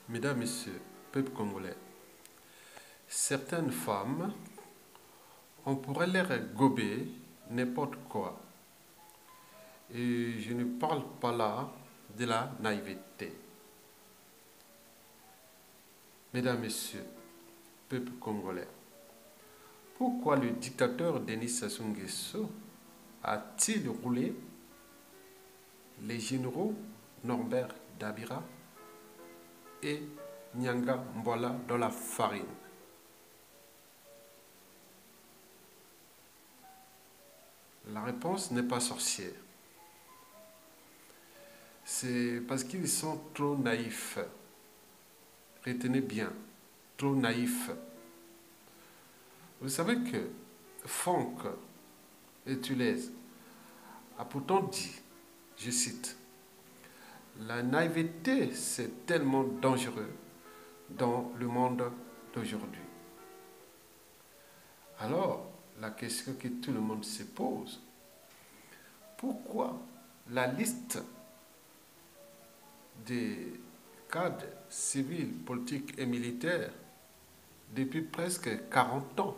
Mesdames, Messieurs, peuple congolais, certaines femmes, on pourrait leur gober n'importe quoi. Et je ne parle pas là de la naïveté. Mesdames, Messieurs, peuple congolais, pourquoi le dictateur Denis Sassou Nguesso a-t-il roulé les généraux Norbert Dabira et Nyanga Mbola dans la farine? La réponse n'est pas sorcière. C'est parce qu'ils sont trop naïfs. Retenez bien, trop naïfs. Vous savez que Franck Etulez a pourtant dit, je cite, la naïveté c'est tellement dangereux dans le monde d'aujourd'hui. Alors, la question que tout le monde se pose, pourquoi la liste des cadres civils, politiques et militaires depuis presque 40 ans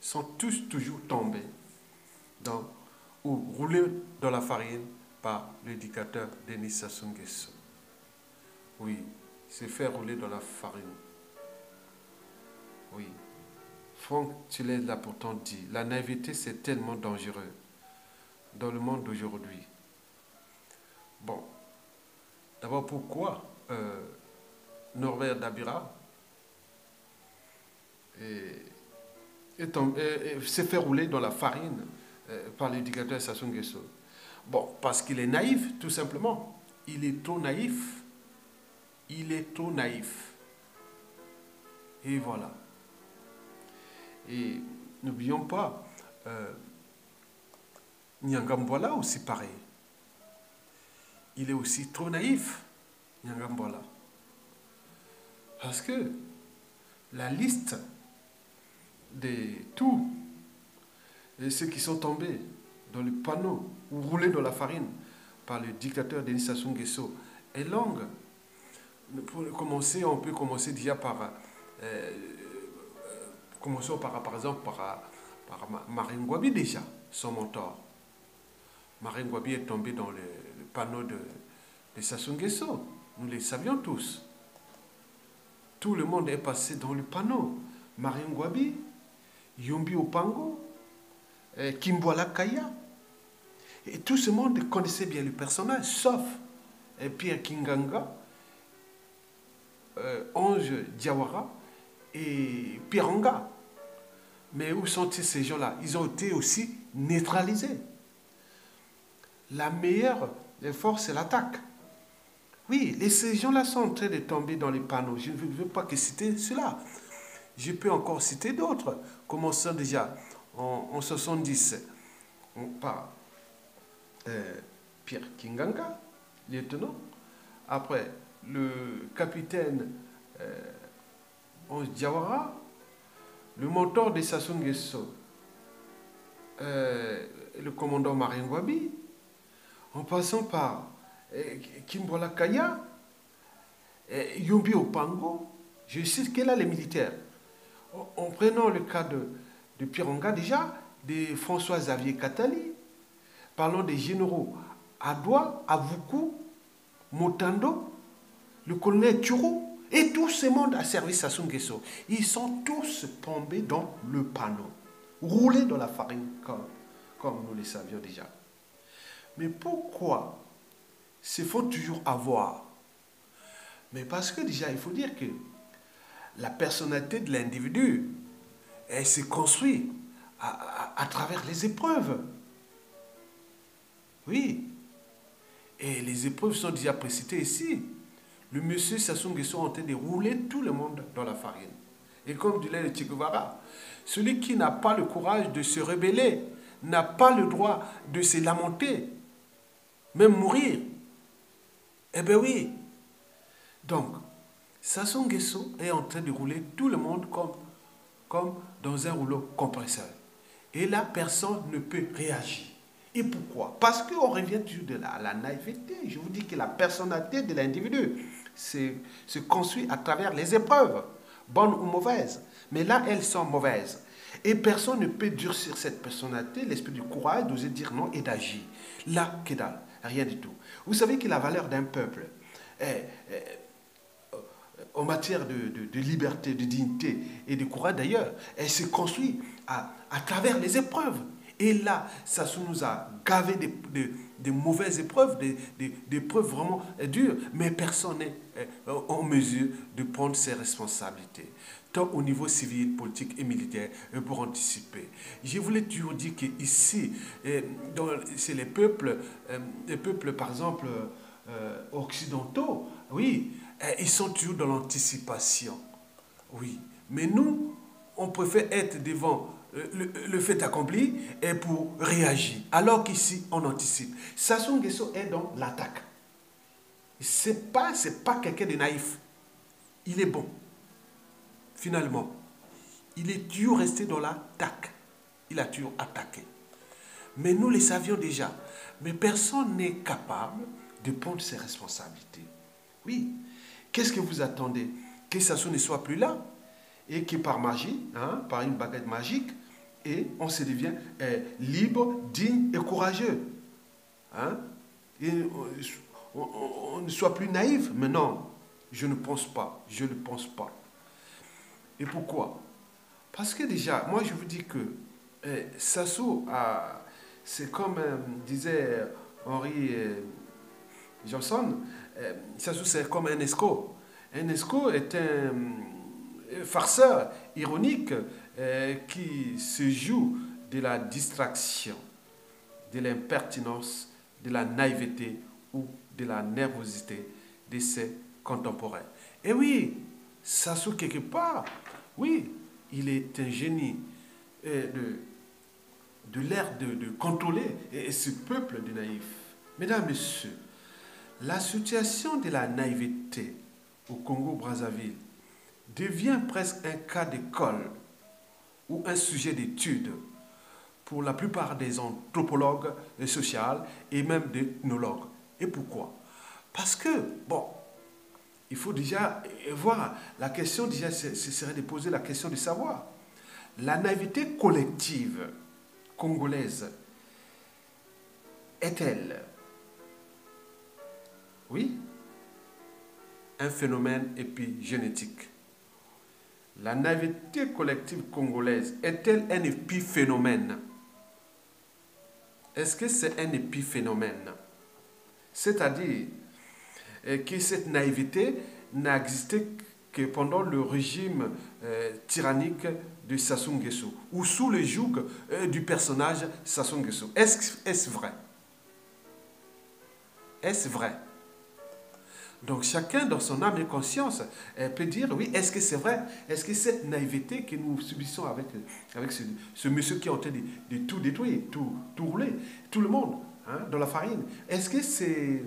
sont tous toujours tombés ou roulés dans la farine par le dictateur Denis Sassou Nguesso? Oui, se faire rouler dans la farine. Oui. Franck Etulez l'a pourtant dit, la naïveté c'est tellement dangereux dans le monde d'aujourd'hui. Bon, d'abord pourquoi Norbert Dabira s'est fait rouler dans la farine par le dictateur Sassou Nguesso? Bon, parce qu'il est naïf, tout simplement. Il est trop naïf. Il est trop naïf. Et voilà. Et n'oublions pas, Nyanga Mbola aussi pareil. Il est aussi trop naïf, Nyanga Mbola. Parce que la liste de tous ceux qui sont tombés dans le panneau ou roulés dans la farine par le dictateur Denis Sassou Nguesso est longue. Pour commencer, on peut commencer déjà par par exemple par Marine Ngouabi déjà, son mentor. Marine Ngouabi est tombé dans le panneau de Sassou Nguesso. Nous le savions tous. Tout le monde est passé dans le panneau. Marine Ngouabi, Yombi Opango, Kimbola Kaya. Et tout ce monde connaissait bien le personnage, sauf Pierre Kinganga, Ange Diawara et Pieranga. Mais où sont-ils ces gens-là? Ils ont été aussi neutralisés. La meilleure des forces, c'est l'attaque. Oui, ces gens-là sont en train de tomber dans les panneaux. Je ne veux pas que citer cela. Je peux encore citer d'autres. Commençons déjà en 70 par Pierre Kinganga, lieutenant. Après, le capitaine Ange Diawara, le mentor de Sassou Nguesso, le commandant Marine Ngouabi, en passant par Kimbola Kaya, Yombi Opango, je cite que là les militaires. En prenant le cas de Pieranga déjà, de François-Xavier Katali, parlons des généraux Adoua, Avoukou, Motando, le colonel Turo, et tout ce monde a servi Sassou Nguesso. Ils sont tous tombés dans le panneau, roulés dans la farine, comme nous le savions déjà. Mais pourquoi se font toujours avoir? Mais parce que déjà, il faut dire que la personnalité de l'individu, elle se construit à travers les épreuves. Oui. Et les épreuves sont déjà précitées ici. Le monsieur Sassou Nguesso est en train de rouler tout le monde dans la farine. Et comme disait le Che Guevara, celui qui n'a pas le courage de se rebeller n'a pas le droit de se lamenter, même mourir. Eh bien oui. Donc, Sassou Nguesso est en train de rouler tout le monde comme dans un rouleau compresseur. Et là, personne ne peut réagir. Et pourquoi? Parce qu'on revient toujours de la naïveté. Je vous dis que la personnalité de l'individu, se construit à travers les épreuves, bonnes ou mauvaises. Mais là, elles sont mauvaises. Et personne ne peut durcir cette personnalité, l'esprit du courage, d'oser dire non et d'agir. Là, que dalle, rien du tout. Vous savez que la valeur d'un peuple, en matière de liberté, de dignité et de courage d'ailleurs, elle se construit à travers les épreuves. Et là, ça nous a gavé des mauvaises épreuves, des épreuves vraiment dures, mais personne n'est en mesure de prendre ses responsabilités, tant au niveau civil, politique et militaire, pour anticiper. Je voulais toujours dire qu'ici, c'est les peuples, par exemple, occidentaux, oui, ils sont toujours dans l'anticipation. Oui, mais nous, on préfère être devant le fait accompli et pour réagir. Alors qu'ici, on anticipe. Sassou Nguesso est dans l'attaque. C'est pas quelqu'un de naïf. Il est bon. Finalement, il est toujours resté dans l'attaque. Il a toujours attaqué. Mais nous le savions déjà. Mais personne n'est capable de prendre ses responsabilités. Oui. Qu'est-ce que vous attendez? Que Sassou ne soit plus là et que par magie, par une baguette magique, et on se devient libre, digne et courageux. Et on ne soit plus naïf. Mais non, je ne pense pas. Je ne pense pas. Et pourquoi? Parce que déjà, moi je vous dis que Sassou, c'est comme disait Henri Johnson, Sassou c'est comme un escroc. Un escroc est un farceur ironique qui se joue de la distraction, de l'impertinence, de la naïveté ou de la nervosité de ses contemporains. Et oui, Sassou quelque part, oui, il est un génie de l'ère de contrôler ce peuple de naïfs. Mesdames, Messieurs, la situation de la naïveté au Congo-Brazzaville devient presque un cas d'école ou un sujet d'étude pour la plupart des anthropologues sociaux et même des ethnologues. Et pourquoi? Parce que, bon, il faut déjà voir la question, déjà, ce serait de poser la question de savoir. La naïveté collective congolaise est-elle, oui, un phénomène épigénétique? La naïveté collective congolaise est-elle un épiphénomène? Est-ce que c'est un épiphénomène? C'est-à-dire que cette naïveté n'a existé que pendant le régime tyrannique de Sassou Nguesso ou sous le joug du personnage Sassou Nguesso. Est-ce vrai? Est-ce vrai? Donc chacun dans son âme et conscience peut dire, oui, est-ce que c'est vrai? Est-ce que cette naïveté que nous subissons avec ce monsieur qui est en train de tout détruire, tout rouler, tout le monde dans la farine, est-ce que c'est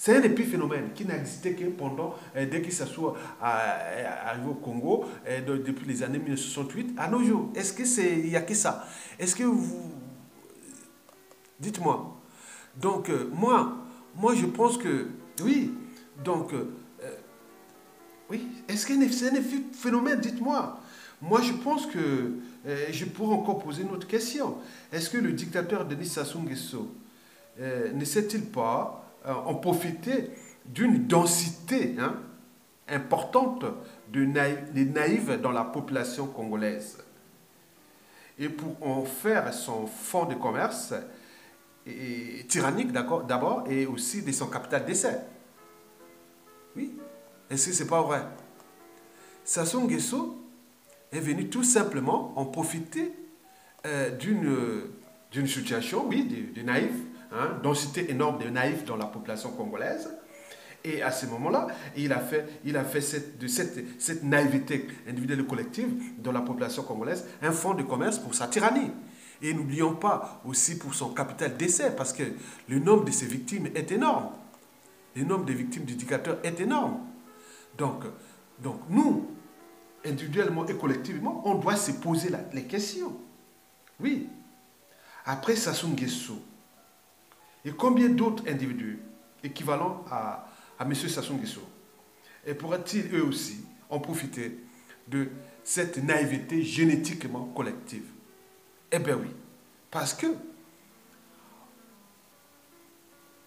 un épiphénomène qui n'a existé que pendant, dès qu'il s'assoit arrivé au Congo, depuis les années 1968 à nos jours? Est-ce qu'il n'y a que ça? Est-ce que vous... Dites-moi. Donc, moi, je pense que, oui, donc, oui, est-ce que c'est un phénomène? Dites-moi. Moi, je pense que je pourrais encore poser une autre question. Est-ce que le dictateur Denis Sassou Nguesso ne sait-il pas en profiter d'une densité importante de naïfs dans la population congolaise et pour en faire son fonds de commerce tyrannique d'abord et aussi de son capital d'essai? Oui. Est-ce que ce n'est pas vrai? Sassou Nguesso est venu tout simplement en profiter d'une situation, oui, de naïfs, densité énorme de naïfs dans la population congolaise. Et à ce moment-là, il a fait cette naïveté individuelle et collective dans la population congolaise un fonds de commerce pour sa tyrannie. Et n'oublions pas aussi pour son capital d'essai, parce que le nombre de ses victimes est énorme. Le nombre de victimes du dictateur est énorme. Donc nous, individuellement et collectivement, on doit se poser les questions. Oui. Après Sassou Nguesso, et combien d'autres individus équivalents à M. Sassou Nguesso? Et pourraient-ils eux aussi en profiter de cette naïveté génétiquement collective? Eh bien oui, parce que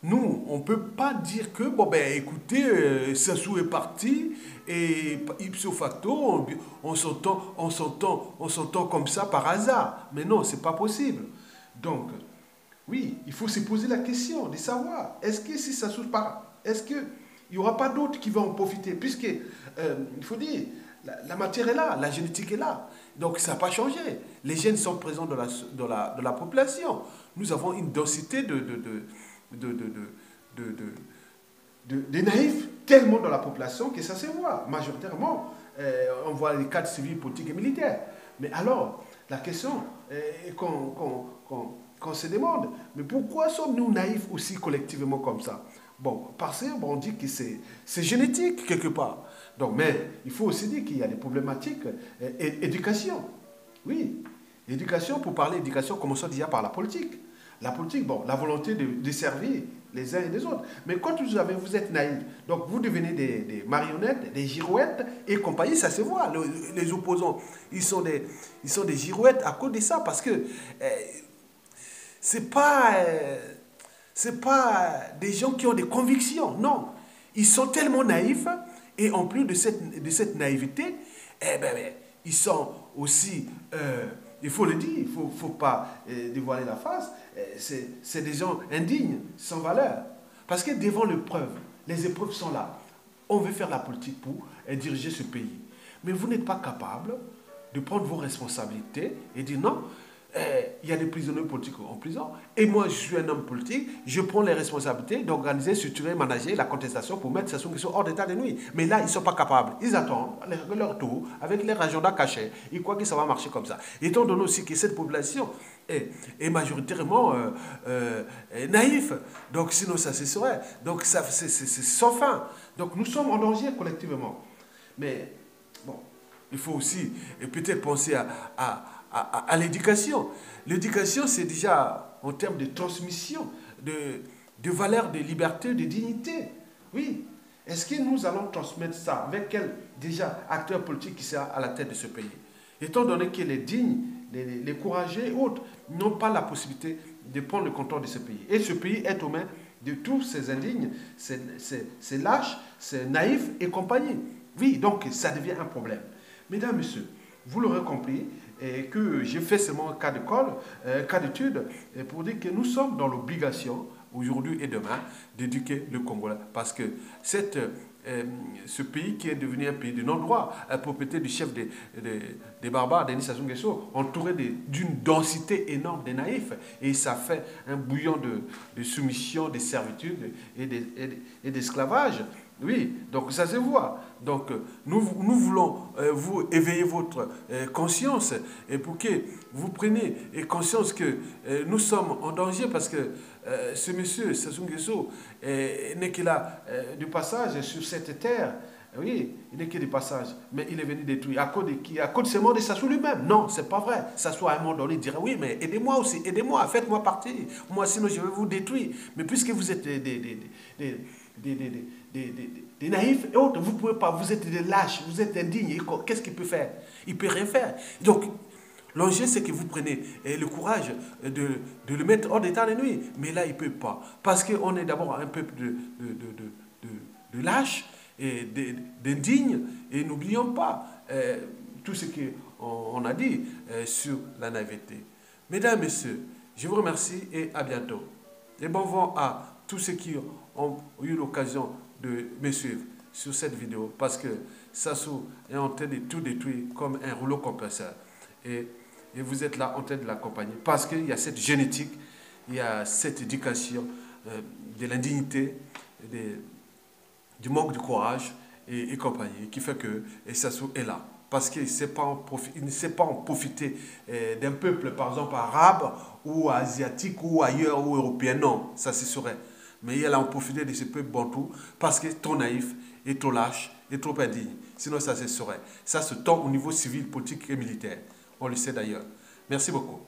nous, on ne peut pas dire que, bon ben écoutez, Sassou est parti et ipso facto, on s'entend comme ça par hasard. Mais non, c'est pas possible. Donc, oui, il faut se poser la question de savoir, est-ce que si Sassou part, est-ce qu'il n'y aura pas d'autres qui vont en profiter? Puisque, il faut dire, la matière est là, la génétique est là. Donc ça n'a pas changé. Les gènes sont présents dans la population. Nous avons une densité de naïfs tellement dans la population que ça se voit. Majoritairement, on voit les cadres civils, politiques et militaires. Mais alors, la question qu'on se demande, mais pourquoi sommes-nous naïfs aussi collectivement comme ça? Bon, parce qu'on dit que c'est génétique quelque part. Donc, mais il faut aussi dire qu'il y a des problématiques éducation. Oui, éducation, pour parler d'éducation, commençons déjà par la politique. La politique, bon, la volonté de servir les uns et les autres. Mais quand vous êtes naïf, donc vous devenez des marionnettes, des girouettes et compagnie, ça se voit. Les opposants, ils sont des girouettes à cause de ça, parce que c'est pas des gens qui ont des convictions, non. Ils sont tellement naïfs, et en plus de cette naïveté, ils sont aussi, il faut le dire, il ne faut pas dévoiler la face, c'est des gens indignes, sans valeur. Parce que devant l'épreuve, les épreuves sont là. On veut faire la politique pour diriger ce pays. Mais vous n'êtes pas capable de prendre vos responsabilités et dire non, il y a des prisonniers politiques en prison, et moi je suis un homme politique, je prends les responsabilités d'organiser, structurer, manager la contestation pour mettre Sassou Nguesso hors d'état de nuit. Mais là, ils ne sont pas capables. Ils attendent leur tour avec leur agenda caché. Ils croient que ça va marcher comme ça. Étant donné aussi que cette population est majoritairement naïf, donc sinon ça se saurait. Donc c'est sans fin. Donc nous sommes en danger collectivement. Mais bon, il faut aussi peut-être penser à l'éducation. L'éducation, c'est déjà en termes de transmission, de valeurs, de liberté, de dignité. Oui. Est-ce que nous allons transmettre ça avec quel déjà acteur politique qui sera à la tête de ce pays? Étant donné que les dignes, les courageux et autres n'ont pas la possibilité de prendre le contrôle de ce pays. Et ce pays est aux mains de tous ces indignes, ces lâches, ces naïfs et compagnie. Oui, donc ça devient un problème. Mesdames, Messieurs, vous l'aurez compris, que j'ai fait seulement un cas d'étude pour dire que nous sommes dans l'obligation, aujourd'hui et demain, d'éduquer le Congolais. Parce que ce pays qui est devenu un pays de non-droit, propriété du chef des barbares, Denis Sassou Nguesso, entouré d'une densité énorme de naïfs. Et ça fait un bouillon de soumission, de servitude et d'esclavage. Oui, donc ça se voit. Donc nous voulons vous éveiller votre conscience et pour que vous preniez conscience que nous sommes en danger parce que ce monsieur Sassou Nguesso n'est que là du passage sur cette terre. Oui, il n'est que du passage, mais il est venu détruire. À cause de qui? À cause de ce mort de Sassou lui-même. Non, c'est pas vrai. Sassou à un moment donné dirait oui, mais aidez-moi aussi, aidez-moi, faites-moi partie. Moi sinon je vais vous détruire. Mais puisque vous êtes des naïfs et autres, vous ne pouvez pas, vous êtes des lâches, vous êtes indignes. Qu'est-ce qu'il peut faire? Il ne peut rien faire. Donc, l'enjeu, c'est que vous prenez le courage de le mettre hors d'état de nuit. Mais là, il ne peut pas. Parce qu'on est d'abord un peuple de lâches et d'indignes. Et n'oublions pas tout ce qu'on a dit sur la naïveté. Mesdames, Messieurs, je vous remercie et à bientôt. Et bon vent à tous ceux qui ont eu l'occasion de me suivre sur cette vidéo parce que Sassou est en train de tout détruire comme un rouleau compresseur. Et vous êtes là en train de l'accompagner parce qu'il y a cette génétique, il y a cette éducation de l'indignité, du manque de courage et compagnie qui fait que Sassou est là. Parce qu'il ne sait pas en profiter d'un peuple, par exemple, arabe ou asiatique ou ailleurs ou européen. Non, ça se saurait. Mais il a en profité de ce peuple bantou parce qu'il est trop naïf et trop lâche et trop indigne. Sinon, ça se saurait. Ça se tend au niveau civil, politique et militaire. On le sait d'ailleurs. Merci beaucoup.